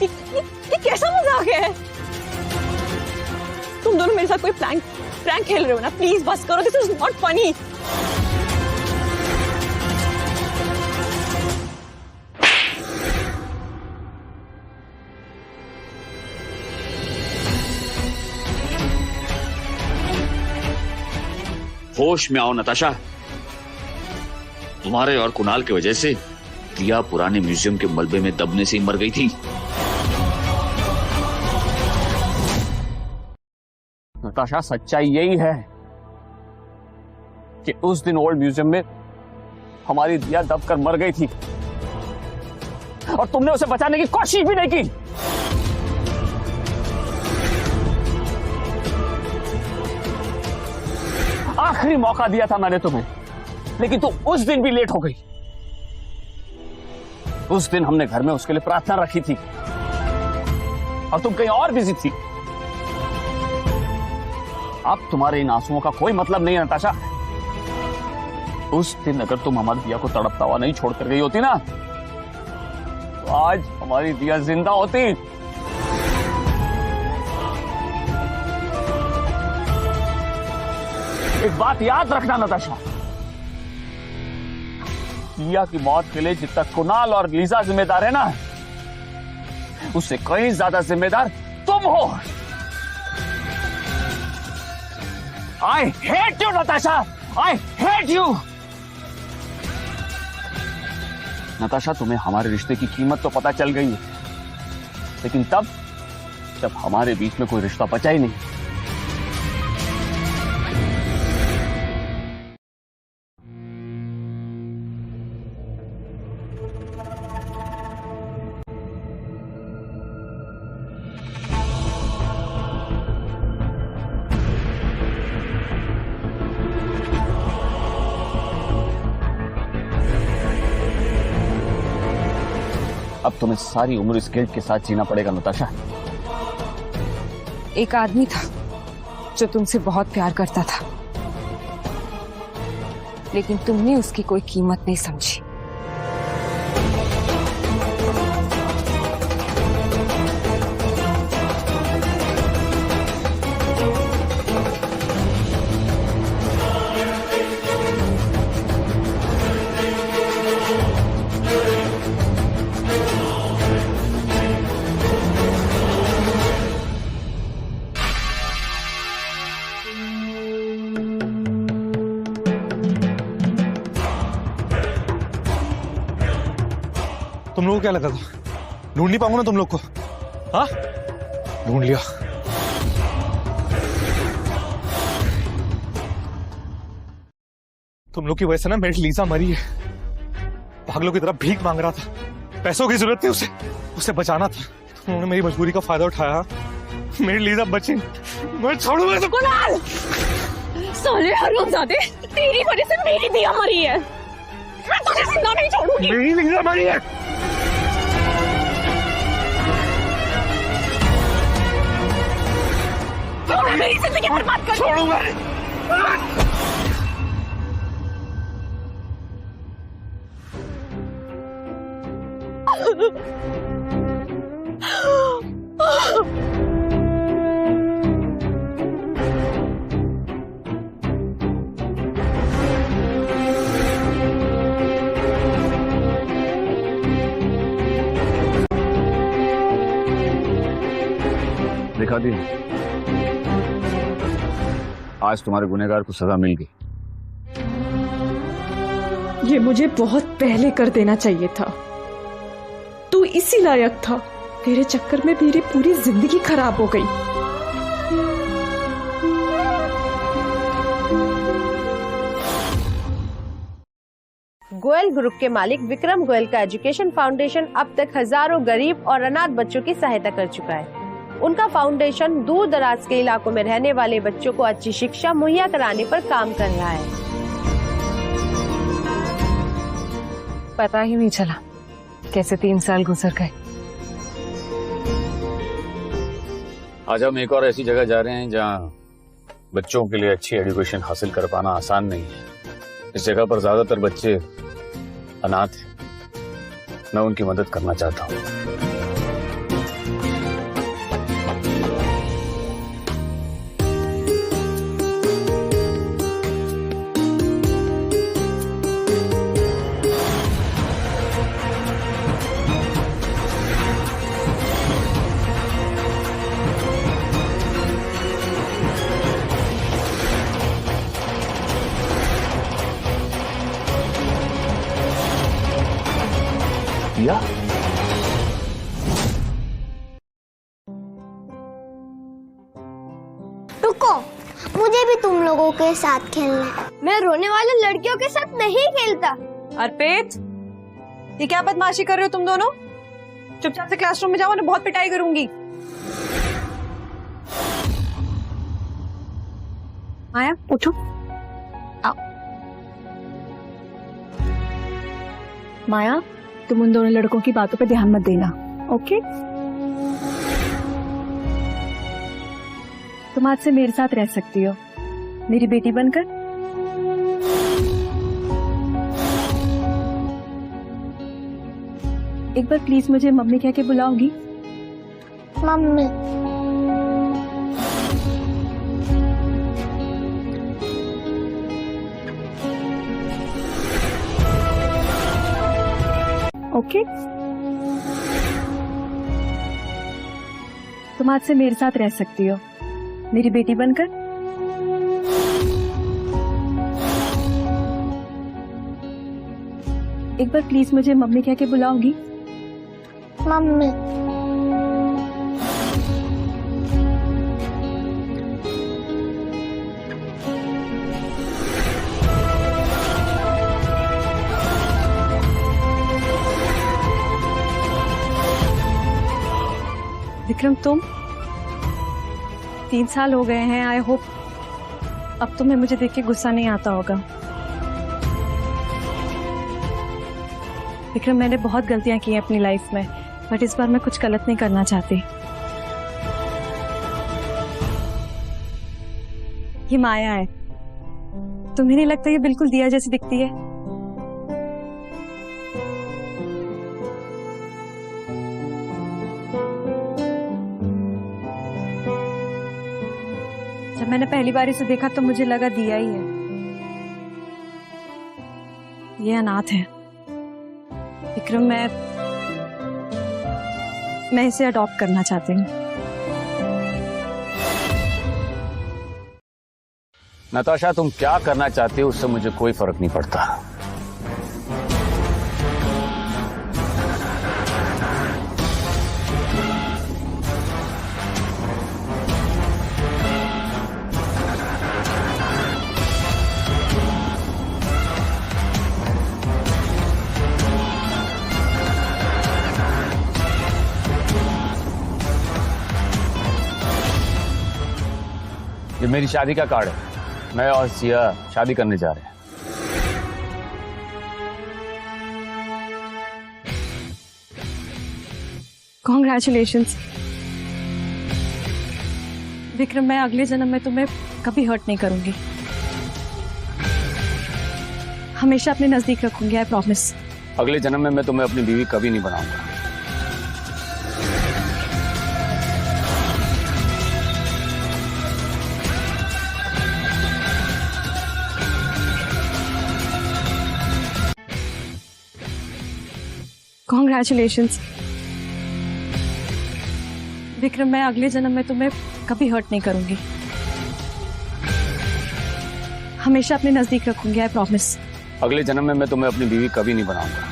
ये कैसा मजाक है? तुम दोनों मेरे साथ कोई प्रैंक खेल रहे हो ना? प्लीज बस करो, दिस इज नॉट फनी। होश में आओ नताशा, तुम्हारे और कुणाल की वजह से दिया पुराने म्यूजियम के मलबे में दबने से ही मर गई थी। नताशा, सच्चाई यही है कि उस दिन ओल्ड म्यूजियम में हमारी दिया दबकर मर गई थी और तुमने उसे बचाने की कोशिश भी नहीं की। आखिरी मौका दिया था मैंने तुम्हें, लेकिन तुम उस दिन भी लेट हो गई। उस दिन हमने घर में उसके लिए प्रार्थना रखी थी और तुम कहीं और बिजी थी। अब तुम्हारे इन आंसुओं का कोई मतलब नहीं है नताशा। उस दिन अगर तुम हमारी दिया को तड़पता हुआ नहीं छोड़कर गई होती ना, तो आज हमारी दिया जिंदा होती। एक बात याद रखना नताशा, दिया की मौत के लिए जितना कुणाल और लीजा जिम्मेदार है ना, उससे कहीं ज्यादा जिम्मेदार तुम हो। I hate you, Natasha! I hate you! Natasha, तुम्हें हमारे रिश्ते की कीमत तो पता चल गई है, लेकिन तब जब हमारे बीच में कोई रिश्ता बचा ही नहीं। अब तुम्हें सारी उम्र इस गिल्ट के साथ जीना पड़ेगा नताशा। एक आदमी था जो तुमसे बहुत प्यार करता था, लेकिन तुमने उसकी कोई कीमत नहीं समझी। तुम लोगों को क्या लगा था ढूंढ नहीं पाऊंगा ना तुम लोग को? हाँ, ढूंढ लिया। तुम लोग की वजह से ना मेरी लीजा मरी है। पागलों की तरह भीख मांग रहा था, पैसों की जरूरत थी, उसे बचाना था। उन्होंने मेरी मजबूरी का फायदा उठाया, मेरी लीजा बची। मैं छोड़ूंगा तो कुणाल, साले हरामजादे, तेरी वजह से मेरी दिया मरी है। मैं तुझे जिंदा नहीं छोड़ूंगी। मेरी लीजा मरी है। मेरी जिंदगी बर्बाद कर। छोड़ूंगा। दिखा दी, आज तुम्हारे गुनहगार को सजा मिल गई। ये मुझे बहुत पहले कर देना चाहिए था। तू इसी लायक था। तेरे चक्कर में मेरी पूरी जिंदगी खराब हो गई। गोयल ग्रुप के मालिक विक्रम गोयल का एजुकेशन फाउंडेशन अब तक हजारों गरीब और अनाथ बच्चों की सहायता कर चुका है। उनका फाउंडेशन दूर दराज के इलाकों में रहने वाले बच्चों को अच्छी शिक्षा मुहैया कराने पर काम कर रहा है। पता ही नहीं चला कैसे 3 साल गुजर गए। आज हम एक और ऐसी जगह जा रहे हैं जहां बच्चों के लिए अच्छी एजुकेशन हासिल कर पाना आसान नहीं है। इस जगह पर ज्यादातर बच्चे अनाथ हैं। मैं उनकी मदद करना चाहता हूँ। भी तुम लोगों के साथ खेलना है। मैं रोने वाले लड़कियों के साथ नहीं खेलता। अर्पित, ये क्या बदमाशी कर रहे हो तुम दोनों? चुपचाप से क्लासरूम में जाओ, ना बहुत पिटाई करूंगी। माया उठो, आओ। माया, तुम उन दोनों लड़कों की बातों पे ध्यान मत देना, ओके? तुम आज से मेरे साथ रह सकती हो, मेरी बेटी बनकर। एक बार प्लीज मुझे मम्मी कह के बुलाओगी? मम्मी। ओके? तुम आज से मेरे साथ रह सकती हो, मेरी बेटी बनकर। एक बार प्लीज मुझे मम्मी कह के बुलाओगी? मम्मी। विक्रम, तुम 3 साल हो गए हैं। आई होप अब तुम्हें मुझे देख के गुस्सा नहीं आता होगा। विक्रम, मैंने बहुत गलतियां की हैं अपनी लाइफ में, बट इस बार मैं कुछ गलत नहीं करना चाहती। ये माया है, तुम्हें नहीं लगता ये बिल्कुल दिया जैसी दिखती है? जब मैंने पहली बार इसे देखा तो मुझे लगा दिया ही है। ये अनाथ है विक्रम, मैं इसे अडॉप्ट करना चाहती हूँ। नताशा, तुम क्या करना चाहती हो उससे मुझे कोई फर्क नहीं पड़ता। ये मेरी शादी का कार्ड है। मैं और सिया शादी करने जा रहे हैं। कॉन्ग्रेचुलेशंस विक्रम, मैं अगले जन्म में तुम्हें कभी हर्ट नहीं करूंगी, हमेशा अपने नजदीक रखूंगी, आई प्रॉमिस। अगले जन्म में मैं तुम्हें अपनी बीवी कभी नहीं बनाऊंगा। कॉन्ग्रेचुलेशंस विक्रम, मैं अगले जन्म में तुम्हें कभी हर्ट नहीं करूंगी, हमेशा अपने नजदीक रखूंगी, आई प्रॉमिस। अगले जन्म में मैं तुम्हें अपनी बीवी कभी नहीं बनाऊंगा।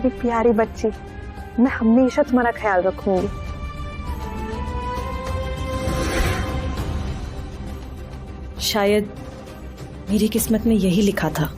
मेरी प्यारी बच्ची, मैं हमेशा तुम्हारा ख्याल रखूंगी। शायद मेरी किस्मत में यही लिखा था।